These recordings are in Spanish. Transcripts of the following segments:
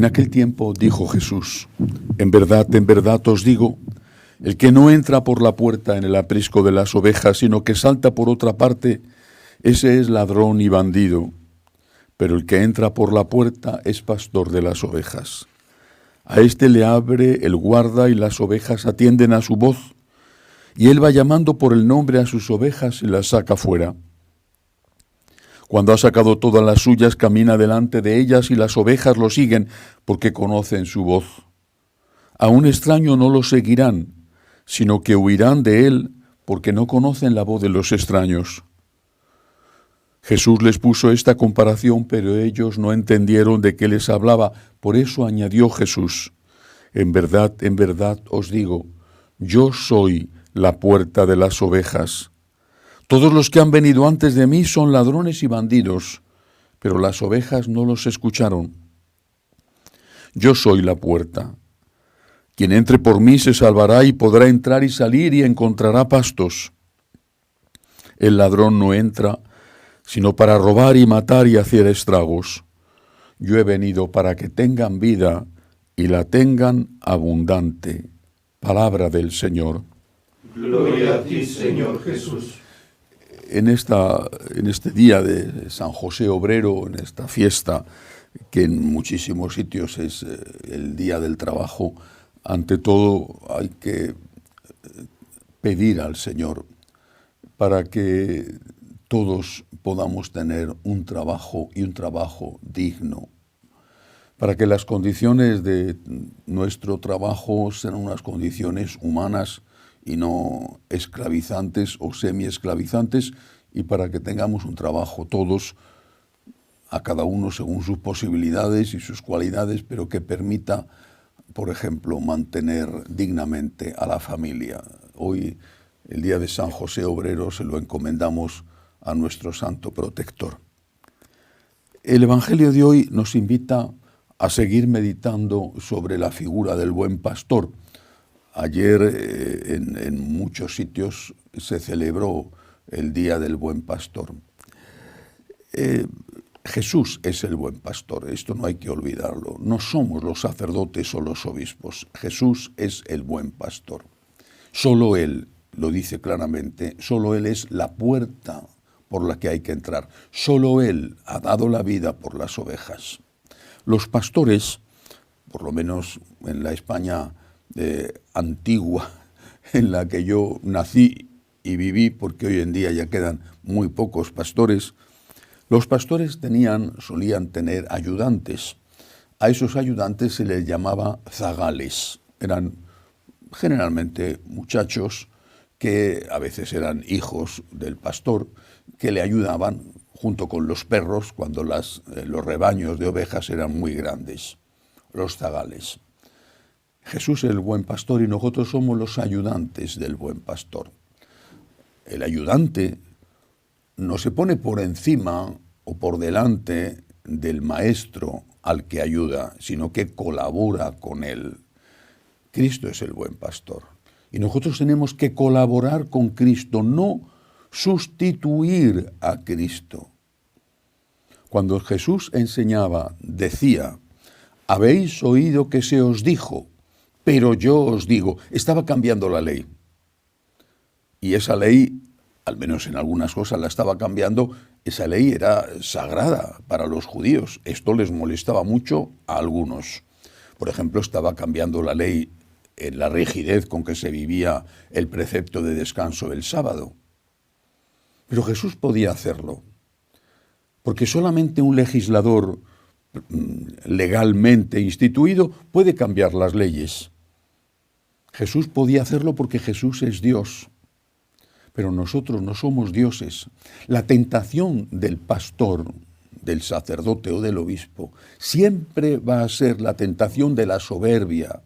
En aquel tiempo dijo Jesús: en verdad os digo, el que no entra por la puerta en el aprisco de las ovejas, sino que salta por otra parte, ese es ladrón y bandido. Pero el que entra por la puerta es pastor de las ovejas. A éste le abre el guarda y las ovejas atienden a su voz, y él va llamando por el nombre a sus ovejas y las saca fuera. Cuando ha sacado todas las suyas, camina delante de ellas y las ovejas lo siguen porque conocen su voz. A un extraño no lo seguirán, sino que huirán de él porque no conocen la voz de los extraños. Jesús les puso esta comparación, pero ellos no entendieron de qué les hablaba. Por eso añadió Jesús: en verdad os digo, yo soy la puerta de las ovejas. Todos los que han venido antes de mí son ladrones y bandidos, pero las ovejas no los escucharon. Yo soy la puerta. Quien entre por mí se salvará y podrá entrar y salir y encontrará pastos. El ladrón no entra sino para robar y matar y hacer estragos. Yo he venido para que tengan vida y la tengan abundante. Palabra del Señor. Gloria a ti, Señor Jesús. En este día de San José Obrero, en esta fiesta, que en muchísimos sitios es el Día del Trabajo, ante todo hay que pedir al Señor para que todos podamos tener un trabajo y un trabajo digno, para que las condiciones de nuestro trabajo sean unas condiciones humanas y no esclavizantes o semi-esclavizantes, y para que tengamos un trabajo todos, a cada uno según sus posibilidades y sus cualidades, pero que permita, por ejemplo, mantener dignamente a la familia. Hoy, el día de San José Obrero, se lo encomendamos a nuestro santo protector. El Evangelio de hoy nos invita a seguir meditando sobre la figura del buen pastor. Ayer en muchos sitios se celebró el Día del Buen Pastor. Jesús es el buen pastor, esto no hay que olvidarlo. No somos los sacerdotes o los obispos. Jesús es el buen pastor. Solo Él, lo dice claramente, solo Él es la puerta por la que hay que entrar. Solo Él ha dado la vida por las ovejas. Los pastores, por lo menos en la España antigua, en la que yo nací y viví, porque hoy en día ya quedan muy pocos pastores, los pastores solían tener ayudantes. A esos ayudantes se les llamaba zagales. Eran generalmente muchachos que a veces eran hijos del pastor, que le ayudaban junto con los perros cuando los rebaños de ovejas eran muy grandes, los zagales. Jesús es el buen pastor y nosotros somos los ayudantes del buen pastor. El ayudante no se pone por encima o por delante del maestro al que ayuda, sino que colabora con él. Cristo es el buen pastor. Y nosotros tenemos que colaborar con Cristo, no sustituir a Cristo. Cuando Jesús enseñaba, decía: habéis oído que se os dijo, pero yo os digo. Estaba cambiando la ley. Y esa ley, al menos en algunas cosas la estaba cambiando, esa ley era sagrada para los judíos. Esto les molestaba mucho a algunos. Por ejemplo, estaba cambiando la ley en la rigidez con que se vivía el precepto de descanso el sábado. Pero Jesús podía hacerlo, porque solamente un legislador legalmente instituido puede cambiar las leyes. Jesús podía hacerlo porque Jesús es Dios, pero nosotros no somos dioses. La tentación del pastor, del sacerdote o del obispo siempre va a ser la tentación de la soberbia,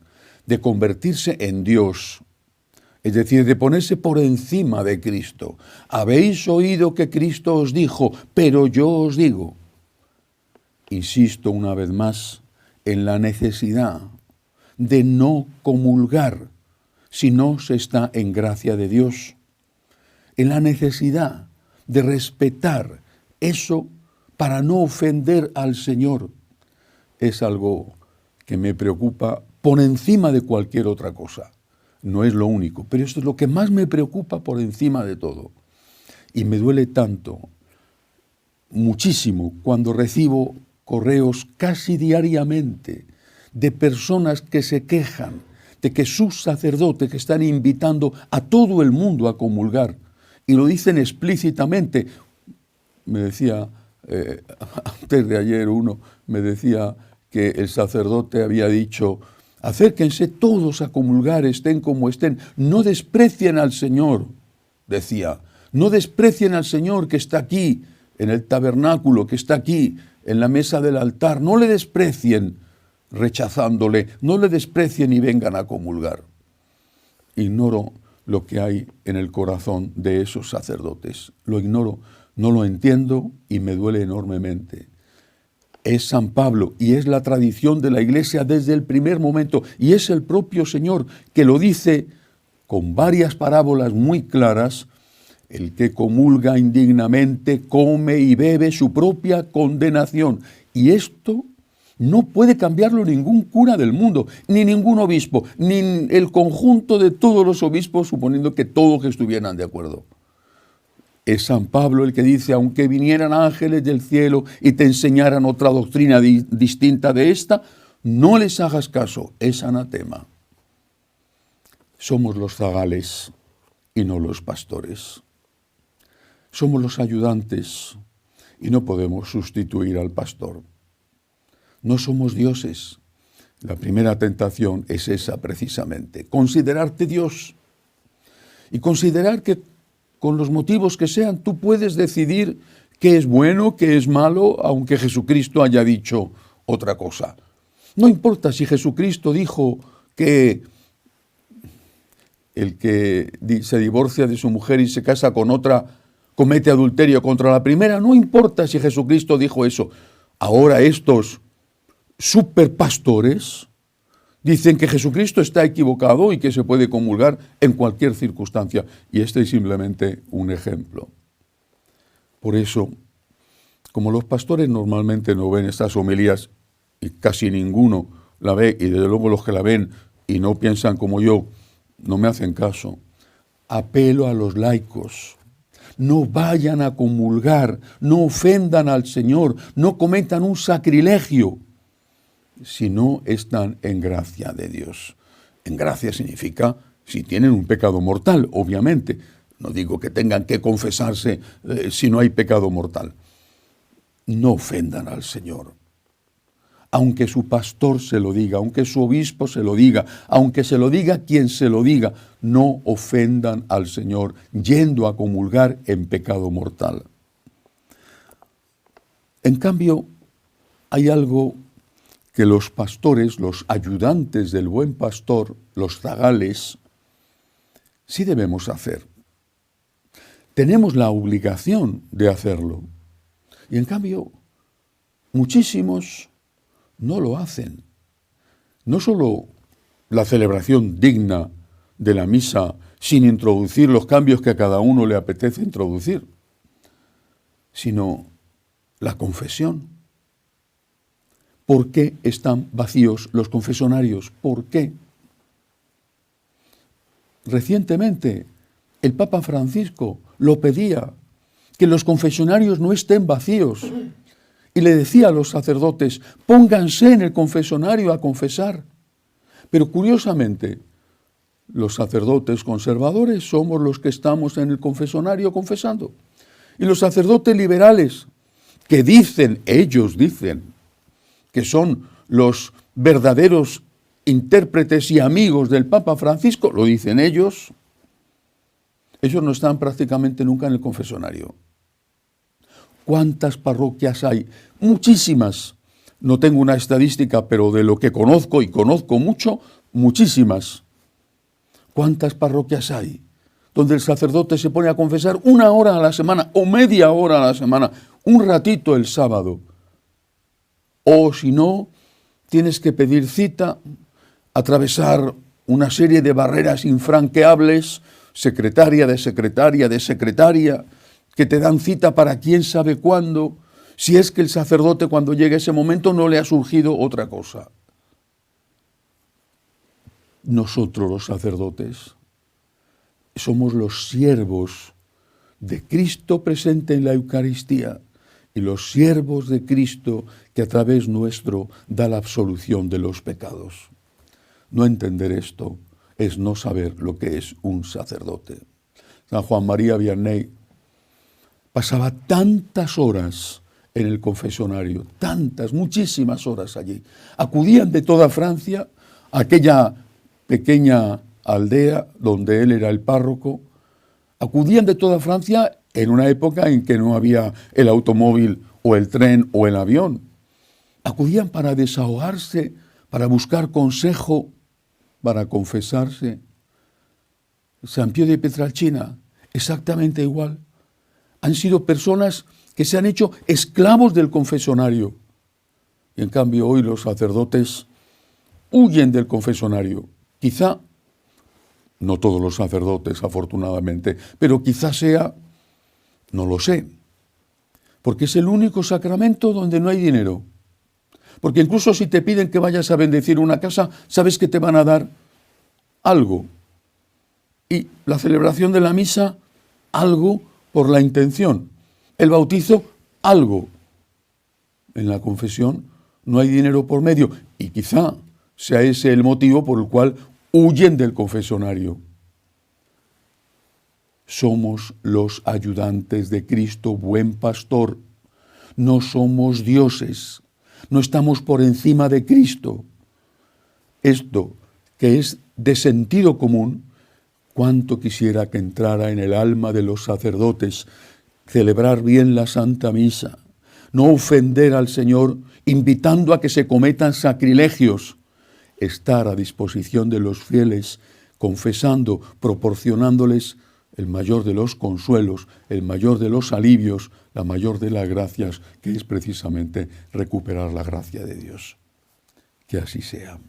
de convertirse en Dios, es decir, de ponerse por encima de Cristo. Habéis oído que Cristo os dijo, pero yo os digo. Insisto una vez más en la necesidad de no comulgar si no se está en gracia de Dios, en la necesidad de respetar eso para no ofender al Señor. Es algo que me preocupa por encima de cualquier otra cosa. No es lo único, pero esto es lo que más me preocupa por encima de todo. Y me duele tanto, muchísimo, cuando recibo correos casi diariamente de personas que se quejan de que sus sacerdotes que están invitando a todo el mundo a comulgar, y lo dicen explícitamente. Me decía, antes de ayer uno me decía que el sacerdote había dicho: acérquense todos a comulgar, estén como estén, no desprecien al Señor, decía, no desprecien al Señor que está aquí, en el tabernáculo, que está aquí, en la mesa del altar, no le desprecien rechazándole, no le desprecien y vengan a comulgar. Ignoro lo que hay en el corazón de esos sacerdotes, lo ignoro, no lo entiendo y me duele enormemente. Es San Pablo y es la tradición de la Iglesia desde el primer momento, y es el propio Señor que lo dice con varias parábolas muy claras: el que comulga indignamente come y bebe su propia condenación. Y esto no puede cambiarlo ningún cura del mundo, ni ningún obispo, ni el conjunto de todos los obispos, suponiendo que todos estuvieran de acuerdo. Es San Pablo el que dice: aunque vinieran ángeles del cielo y te enseñaran otra doctrina distinta de esta, no les hagas caso, es anatema. Somos los zagales y no los pastores. Somos los ayudantes y no podemos sustituir al pastor. No somos dioses. La primera tentación es esa precisamente, considerarte Dios y considerar que con los motivos que sean tú puedes decidir qué es bueno, qué es malo, aunque Jesucristo haya dicho otra cosa. No importa si Jesucristo dijo que el que se divorcia de su mujer y se casa con otra comete adulterio contra la primera, no importa si Jesucristo dijo eso. Ahora estos superpastores dicen que Jesucristo está equivocado y que se puede comulgar en cualquier circunstancia. Y este es simplemente un ejemplo. Por eso, como los pastores normalmente no ven estas homilías, y casi ninguno la ve, y desde luego los que la ven y no piensan como yo, no me hacen caso, apelo a los laicos. No vayan a comulgar, no ofendan al Señor, no cometan un sacrilegio, si no están en gracia de Dios. En gracia significa si tienen un pecado mortal, obviamente. No digo que tengan que confesarse si no hay pecado mortal. No ofendan al Señor. Aunque su pastor se lo diga, aunque su obispo se lo diga, aunque se lo diga quien se lo diga, no ofendan al Señor yendo a comulgar en pecado mortal. En cambio, hay algo que los pastores, los ayudantes del buen pastor, los zagales, sí debemos hacer. Tenemos la obligación de hacerlo. Y en cambio, muchísimos no lo hacen. No solo la celebración digna de la misa sin introducir los cambios que a cada uno le apetece introducir, sino la confesión. ¿Por qué están vacíos los confesonarios? ¿Por qué? Recientemente, el Papa Francisco lo pedía, que los confesonarios no estén vacíos. Y le decía a los sacerdotes: pónganse en el confesonario a confesar. Pero curiosamente, los sacerdotes conservadores somos los que estamos en el confesonario confesando. Y los sacerdotes liberales, que ellos dicen, que son los verdaderos intérpretes y amigos del Papa Francisco, lo dicen ellos no están prácticamente nunca en el confesonario. ¿Cuántas parroquias hay? Muchísimas. No tengo una estadística, pero de lo que conozco, y conozco mucho, muchísimas. ¿Cuántas parroquias hay donde el sacerdote se pone a confesar 1 hora a la semana o media hora a la semana, un ratito el sábado? O si no, tienes que pedir cita, atravesar una serie de barreras infranqueables, secretaria de secretaria de secretaria, que te dan cita para quién sabe cuándo, si es que el sacerdote cuando llegue ese momento no le ha surgido otra cosa. nosotros los sacerdotes somos los siervos de Cristo presente en la Eucaristía y los siervos de Cristo que a través nuestro da la absolución de los pecados. No entender esto es no saber lo que es un sacerdote. San Juan María Vianney pasaba tantas horas en el confesionario, tantas, muchísimas horas allí. Acudían de toda Francia a aquella pequeña aldea donde él era el párroco. Acudían de toda Francia en una época en que no había el automóvil o el tren o el avión. Acudían para desahogarse, para buscar consejo, para confesarse. San Pío de Pietrelcina, exactamente igual. Han sido personas que se han hecho esclavos del confesionario. Y en cambio hoy los sacerdotes huyen del confesionario. Quizá, no todos los sacerdotes afortunadamente, pero quizá sea, no lo sé, porque es el único sacramento donde no hay dinero. Porque incluso si te piden que vayas a bendecir una casa, sabes que te van a dar algo. Y la celebración de la misa, algo por la intención. El bautizo, algo. En la confesión no hay dinero por medio. Y quizá sea ese el motivo por el cual huyen del confesionario. Somos los ayudantes de Cristo, buen pastor. No somos dioses. No estamos por encima de Cristo. Esto, que es de sentido común, cuánto quisiera que entrara en el alma de los sacerdotes, celebrar bien la Santa Misa, no ofender al Señor, invitando a que se cometan sacrilegios, estar a disposición de los fieles, confesando, proporcionándoles el mayor de los consuelos, el mayor de los alivios, la mayor de las gracias, que es precisamente recuperar la gracia de Dios. Que así sea.